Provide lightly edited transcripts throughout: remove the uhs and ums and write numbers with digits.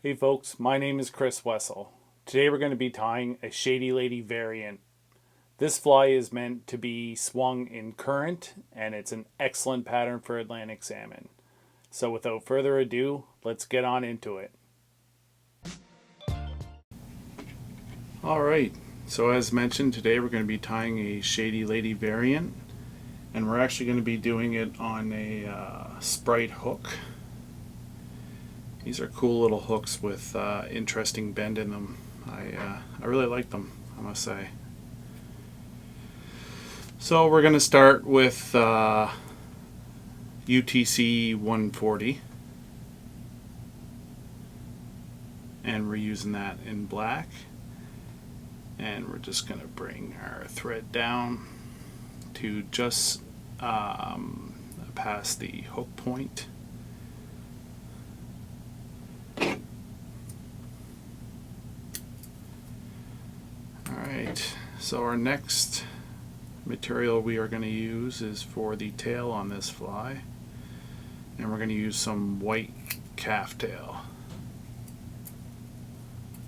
Hey folks, my name is Chris Wessel. Today we're going to be tying a Shady Lady variant. This fly is meant to be swung in current and it's an excellent pattern for Atlantic salmon. So without further ado, let's get on into it. Alright, so as mentioned, today we're going to be tying a Shady Lady variant, and we're actually going to be doing it on a Sprite hook. These are cool little hooks with interesting bend in them. I really like them, I must say. So we're going to start with UTC 140, and we're using that in black. And we're just going to bring our thread down to just past the hook point. Alright, so our next material we are going to use is for the tail on this fly, and we're going to use some white calf tail.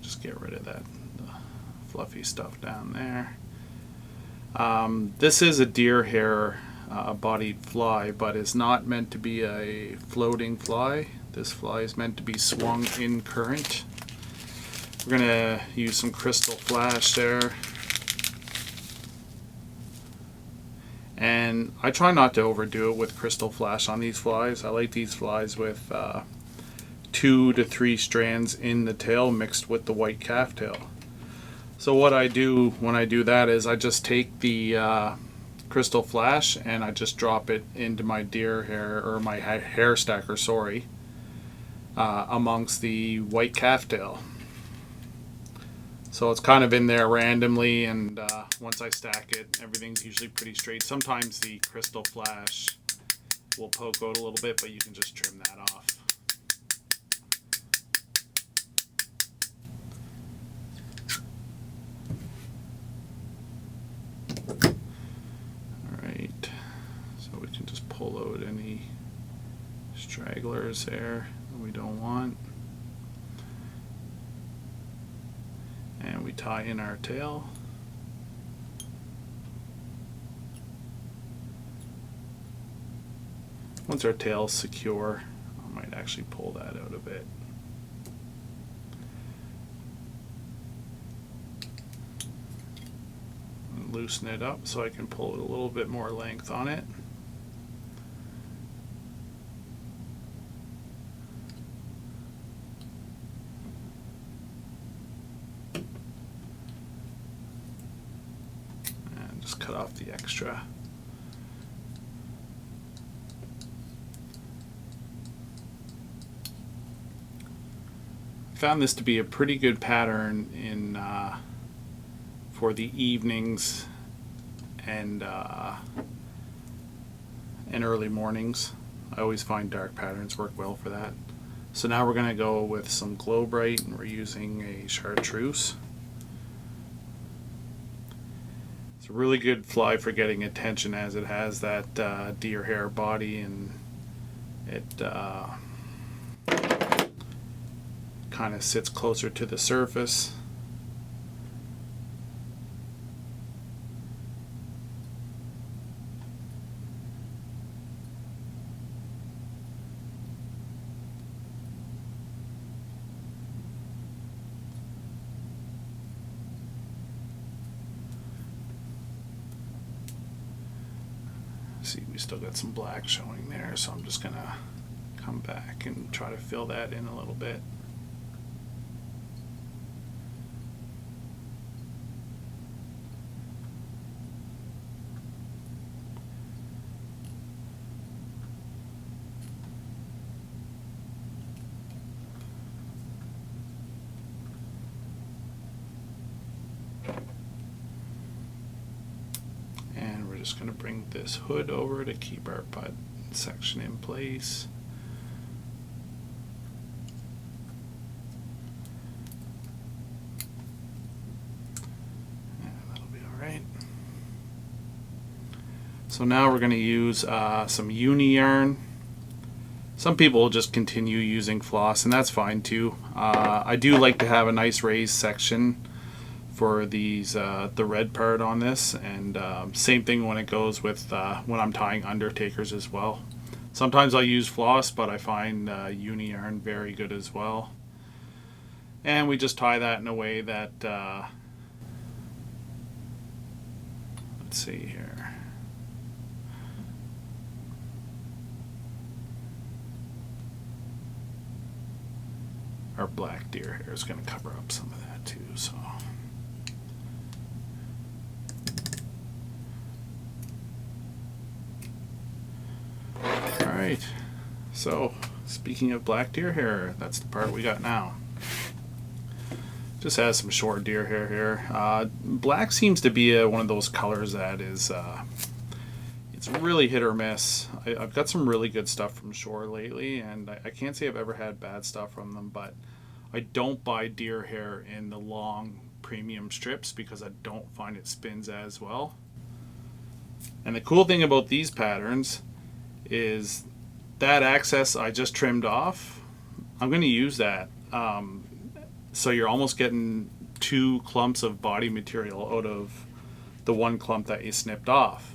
Just get rid of that fluffy stuff down there. This is a deer hair bodied fly, but it's not meant to be a floating fly. This fly is meant to be swung in current. We're going to use some crystal flash there. And I try not to overdo it with crystal flash on these flies. I like these flies with 2 to 3 strands in the tail mixed with the white calf tail. So what I do when I do that is I just take the crystal flash and I just drop it into my deer hair, or my hair stacker, sorry, amongst the white calf tail. So it's kind of in there randomly, and once I stack it, everything's usually pretty straight. Sometimes the crystal flash will poke out a little bit, but you can just trim that off. Alright, so we can just pull out any stragglers there that we don't want. And we tie in our tail. Once our tail's secure, I might actually pull that out a bit. And loosen it up so I can pull it a little bit more length on it. Just cut off the extra. Found this to be a pretty good pattern in for the evenings and early mornings. I always find dark patterns work well for that. So now we're going to go with some Glow Bright, and we're using a chartreuse. It's a really good fly for getting attention, as it has that deer hair body, and it kind of sits closer to the surface. See, we still got some black showing there, so I'm just gonna come back and try to fill that in a little bit. Just going to bring this hood over to keep our butt section in place. And that'll be all right. So now we're going to use some uni yarn. Some people will just continue using floss, and that's fine too. I do like to have a nice raised section for these the red part on this, and same thing when it goes with when I'm tying undertakers as well. Sometimes I use floss, but I find uni yarn very good as well. And we just tie that in a way that let's see here. Our black deer hair is going to cover up some of that too, so. Alright, so speaking of black deer hair, that's the part we got now. Just has some short deer hair here. Black seems to be one of those colors that is, it's really hit or miss. I've got some really good stuff from Shore lately, and I can't say I've ever had bad stuff from them, but I don't buy deer hair in the long premium strips because I don't find it spins as well. And the cool thing about these patterns is that excess I just trimmed off, I'm going to use that. So you're almost getting 2 clumps of body material out of the 1 clump that you snipped off.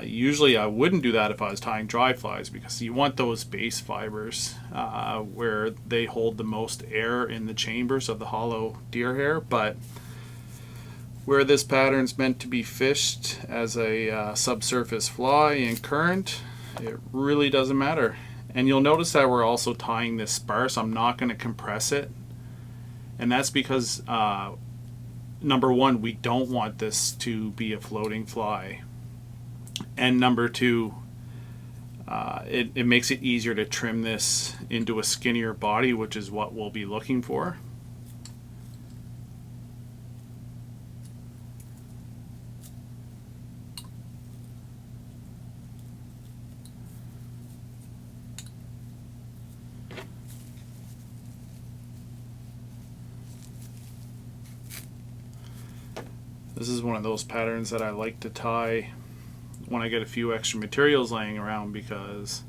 Usually I wouldn't do that if I was tying dry flies, because you want those base fibers where they hold the most air in the chambers of the hollow deer hair, but where this pattern's meant to be fished as a subsurface fly in current, it really doesn't matter. And you'll notice that we're also tying this sparse. I'm not going to compress it, and that's because number one, we don't want this to be a floating fly, and number two, it makes it easier to trim this into a skinnier body, which is what we'll be looking for. This is one of those patterns that I like to tie when I get a few extra materials laying around, because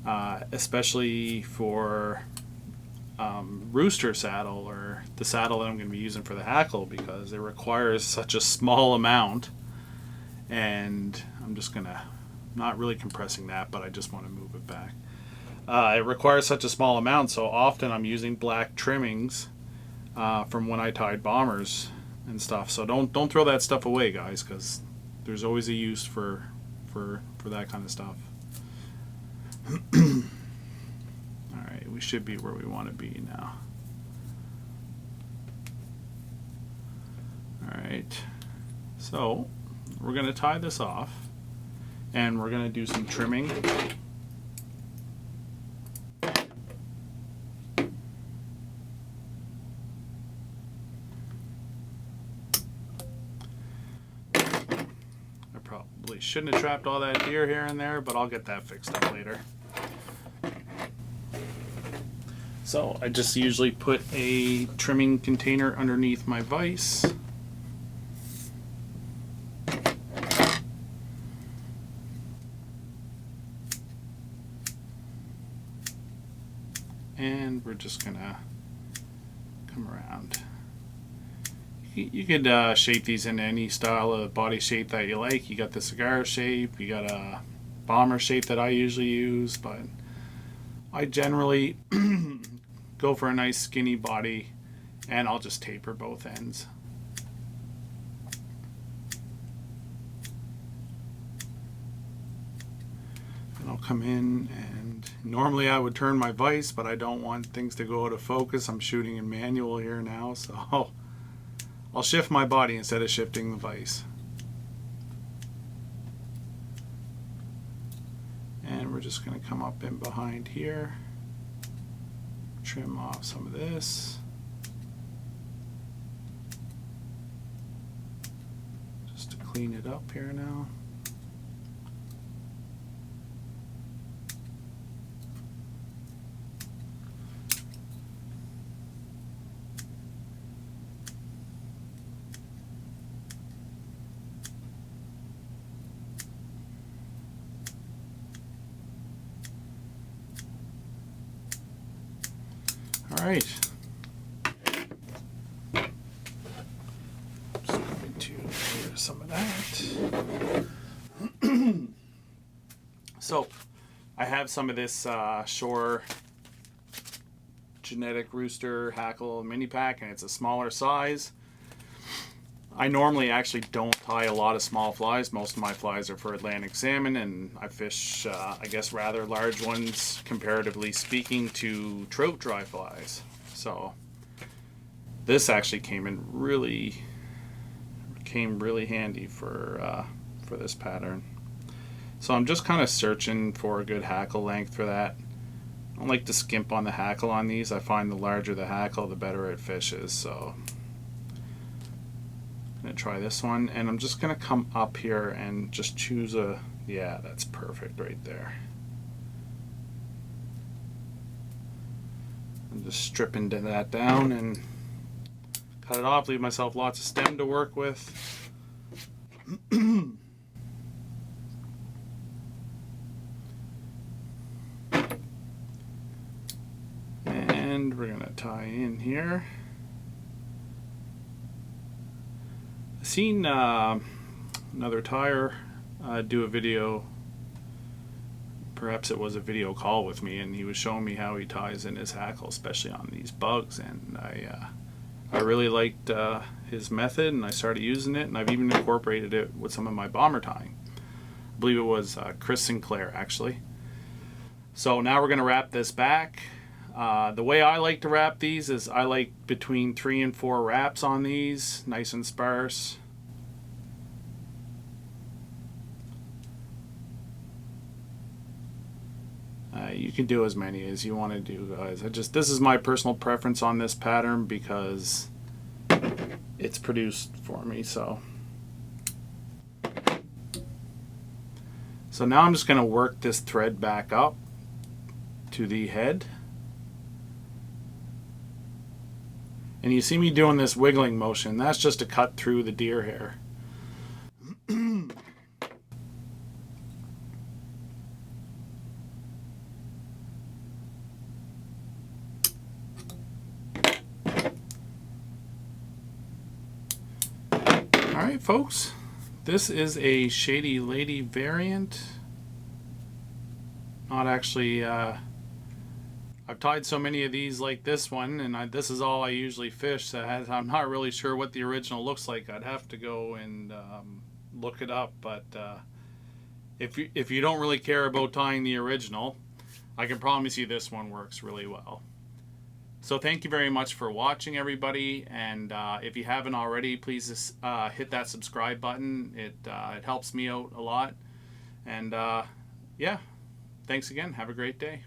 especially for rooster saddle, or the saddle that I'm going to be using for the hackle, because it requires such a small amount, and I'm just going to, not really compressing that, but I just want to move it back. It requires such a small amount, so often I'm using black trimmings from when I tied bombers and stuff. So don't throw that stuff away, guys, because there's always a use for that kind of stuff. Alright, we should be where we want to be now. Alright, so we're going to tie this off, and we're going to do some trimming. Shouldn't have trapped all that deer hair in there, but I'll get that fixed up later. So I just usually put a trimming container underneath my vise. And we're just gonna come around. You could shape these in any style of body shape that you like. You got the cigar shape, you got a bomber shape that I usually use, but I generally go for a nice skinny body, and I'll just taper both ends. And I'll come in, and normally I would turn my vise, but I don't want things to go out of focus. I'm shooting in manual here now, so I'll shift my body instead of shifting the vise. And we're just going to come up in behind here, trim off some of this. Just to clean it up here now. right. Just going to clear some of that. So, I have some of this Shore Genetic Rooster Hackle mini pack, and it's a smaller size. I normally actually don't tie a lot of small flies. Most of my flies are for Atlantic salmon, and I fish, I guess, rather large ones, comparatively speaking, to trout dry flies. So this actually came really handy for this pattern. So I'm just kind of searching for a good hackle length for that. I don't like to skimp on the hackle on these. I find the larger the hackle, the better it fishes. So I'm going to try this one, and I'm just going to come up here and just choose a, yeah, that's perfect right there. I'm just stripping that down and cut it off, leave myself lots of stem to work with. And we're going to tie in here. I've seen another tyer do a video, perhaps it was a video call with me, and he was showing me how he ties in his hackle, especially on these bugs, and I really liked his method, and I started using it, and I've even incorporated it with some of my bomber tying. I believe it was Chris Sinclair, actually. So now we're going to wrap this back. The way I like to wrap these is I like between 3 and 4 wraps on these, nice and sparse. You can do as many as you want to do, guys. This is my personal preference on this pattern because it's produced for me. So now I'm just going to work this thread back up to the head. And you see me doing this wiggling motion. That's just to cut through the deer hair. Alright folks, this is a Shady Lady variant. Not actually, I've tied so many of these like this one, and this is all I usually fish, so I'm not really sure what the original looks like. I'd have to go and look it up, but if you don't really care about tying the original, I can promise you this one works really well. So thank you very much for watching, everybody, and if you haven't already, please hit that subscribe button. It helps me out a lot, and yeah, thanks again. Have a great day.